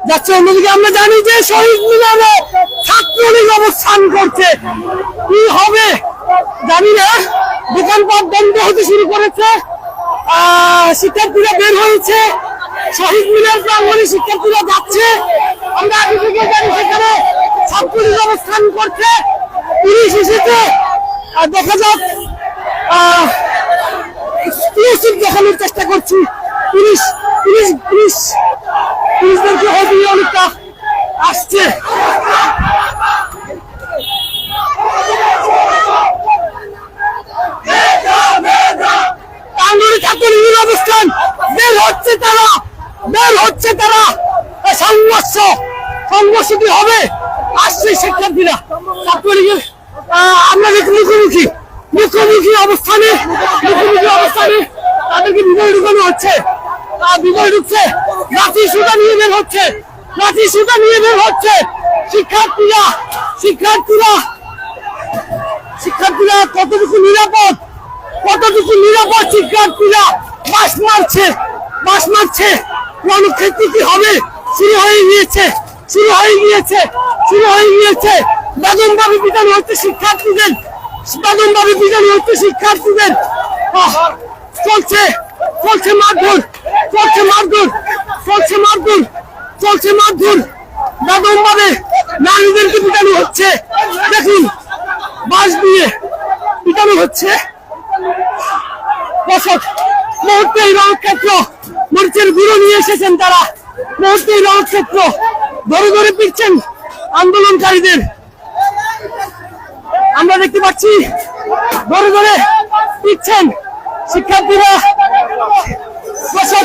যাচ্ছে। অন্যদিকে আমরা জানি যে শহীদ মিনারে ছাত্রলীগ অবস্থান করছে, কি হবে জানি না। দোকানপাট বন্ধ হতে শুরু করেছে, শিক্ষার্থীরা বের হয়েছে, শহীদ মিনার প্রাঙ্গণে শিক্ষার্থীরা যাচ্ছে। আমরা আগে থেকে জানি সেখানে ছাত্রলীগ অবস্থান করছে, পুলিশ এসেছে। দেখা যাক, দেখানোর চেষ্টা করছি। পুলিশ পুলিশ পুলিশ পুলিশদেরকে হয়তো অনেকটা আসছে। ছাত্রলীগের অবস্থান, বের হচ্ছে তারা সংঘর্ষটি হবে। আসছে শিক্ষার্থীরা ছাত্রলীগের, আমরা মুখোমুখি অবস্থানে তাদেরকে ভিতরে ঢুকানো হচ্ছে, ভিতরে ঢুকছে, লাঠি সুতা নিয়ে বের হচ্ছে শিক্ষার্থীরা কতটুকু নিরাপদ শিক্ষার্থীরা বাস মারছে। রণক্ষেত্র কি হবে? শুরু হয়ে গিয়েছে। বেদমভাবে পিটানো হচ্ছে শিক্ষার্থীদের। চলছে মারধর। বেদমভাবে নারীদেরকে পিটানো হচ্ছে। দেখুন, বাস দিয়ে পিটানো হচ্ছে। মুহূর্তে রণক্ষেত্র, মরিচের গুঁড়ো নিয়ে এসেছেন তারা। মুহূর্তে রণক্ষেত্র ধরে পিটছেন আন্দোলনকারীদের। আমরা দেখতে পাচ্ছি ধরে পিটছেন শিক্ষার্থীরা।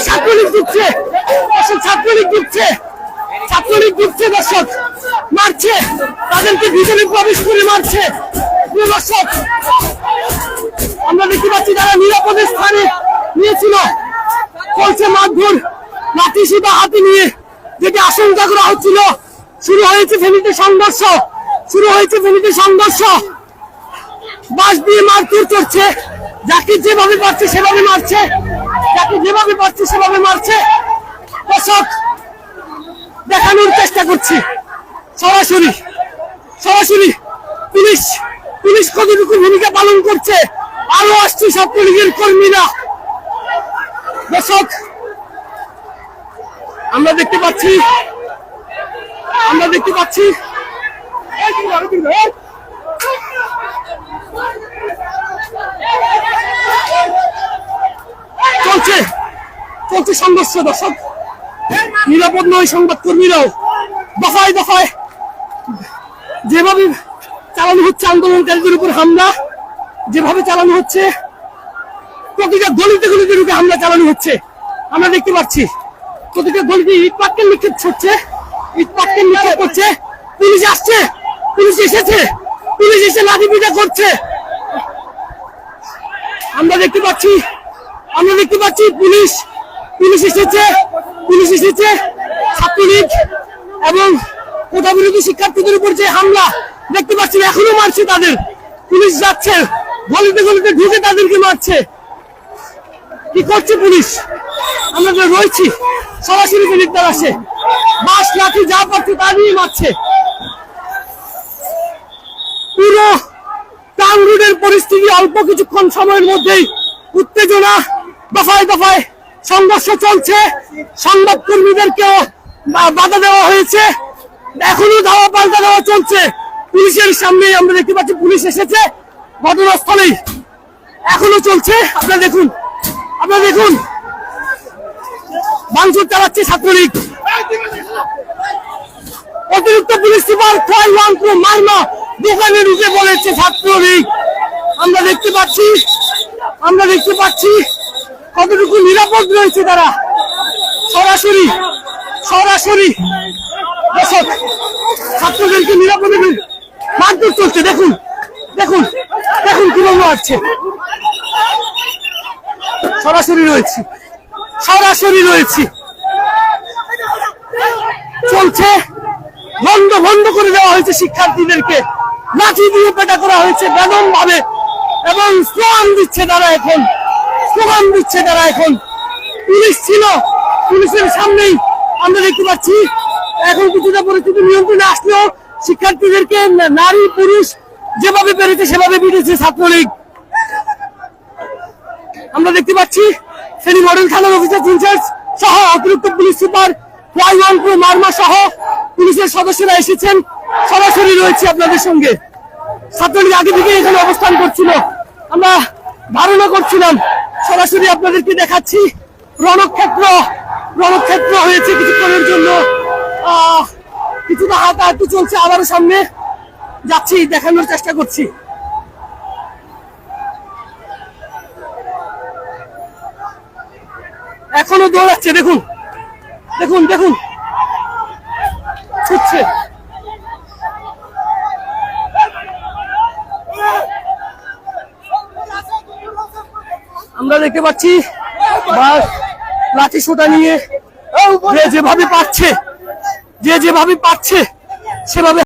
ছাত্রলীগ দিচ্ছে দর্শক, মারছে তাদেরকে, ভিতরে প্রবেশ করে মারছে। দর্শক, আমরা দেখতে পাচ্ছি যারা নিরাপদ স্থানে নিয়েছিল, চলছে মারধর, লাঠি সুতা হাতে নিয়ে, যেটি আশঙ্কা করা হচ্ছিল। শুরু হয়েছে ফেনীতে সংঘর্ষ। বাস দিয়ে মারধর করছে, যাকে যেভাবে পারছে সেভাবে মারছে। দর্শক, দেখানোর চেষ্টা করছি সরাসরি পুলিশ কতটুকু ভূমিকা পালন করছে। আরো আসছে ছাত্রলীগের কর্মীরা। দর্শক, আমরা দেখতে পাচ্ছি চলছে সংঘর্ষ। দর্শক, নিরাপদ নয় সংবাদকর্মীরাও। দফায় যেভাবে চালানো হচ্ছে আন্দোলনকারীদের উপর হামলা, যেভাবে চালানো হচ্ছে, প্রতিটা গলিতে ঢুকে হামলা চালানো হচ্ছে। আমরা দেখতে পাচ্ছি প্রতিটা গলিতে ইট পাটকেল নিক্ষেপ করছে। পুলিশ আসছে, পুলিশ এসে লাঠি পিটা করছে। আমরা দেখতে পাচ্ছি পুলিশ এসেছে। ছাত্রলীগ এবং কোটা বিরোধী শিক্ষার্থীদের উপর যে হামলা দেখতে পাচ্ছি, এখনো মারছে তাদের। পুলিশ যাচ্ছে, গলিতে ঢুকে তাদেরকে মারছে। কি করছে পুলিশ? আমরা রয়েছি, সরাসরি পুলিশ দল আসে, বাস লাঠি যা পাচ্ছে তা নিয়ে মারছে। পুরো টাউন রোডের পরিস্থিতি অল্প কিছুক্ষণ সময়ের মধ্যেই উত্তেজনা, দফায় সংঘর্ষ চলছে। সংবাদকর্মীদেরকেও বাধা দেওয়া হয়েছে, এখনো ধাওয়া পাল্টা দেওয়া চলছে। পুলিশের সামনে আমরা দেখতে পাচ্ছি পুলিশ এসেছে ঘটনাস্থলেই, এখনো চলছে। আপনারা দেখুন ভাঙচুর চালাচ্ছে ছাত্রলীগ। অতিরিক্ত পুলিশ সুপার মারমা দোকানে ঢুকে বলেছে ছাত্রলীগ। আমরা দেখতে পাচ্ছি কতটুকু নিরাপদ রয়েছে তারা। সরাসরি দর্শক, ছাত্রদেরকে নিরাপদে মারধর চলছে। দেখুন কিভাবে আসছে। সরাসরি রয়েছি চলছে। বন্ধ করে দেওয়া হয়েছে শিক্ষার্থীদেরকে, লাঠি দিয়ে পেটা করা হয়েছে বেদম ভাবে, এবং স্লোগান দিচ্ছে তারা এখন। পুলিশ ছিল, পুলিশের সামনেই আমরা দেখতে পাচ্ছি এখন কিছুটা পরিস্থিতি নিয়ন্ত্রণে আসলেও শিক্ষার্থীদেরকে নারী পুরুষ যেভাবে পেরেছে সেভাবে পিটেছে ছাত্রলীগ। আমরা দেখতে পাচ্ছি ফেনী মডেল থানার অফিসার ইনচার্জ সহ অতিরিক্ত পুলিশ সুপার ওয়াই1 প্রো মার্মা সহ পুলিশের সদস্যরা এসেছেন, সরাসরি রয়েছে আপনাদের সঙ্গে। ছাত্রলীগ আগে থেকে এখানে অবস্থান করছিল, আমরা ধারণা করছিলাম, সরাসরি আপনাদেরকে দেখাচ্ছি। রণক্ষেত্র হয়েছে কিছুক্ষণের জন্য, কিছুটা হাঁটাহাঁটি চলছে, আবারও সামনে যাচ্ছি, দেখানোর চেষ্টা করছি। এখনো দৌড়াচ্ছে, দেখুন দেখুন দেখুন ছুটছে। আমরা দেখতে পাচ্ছি বাস লাঠি সোটা নিয়ে যে যেভাবে পারছে সেভাবে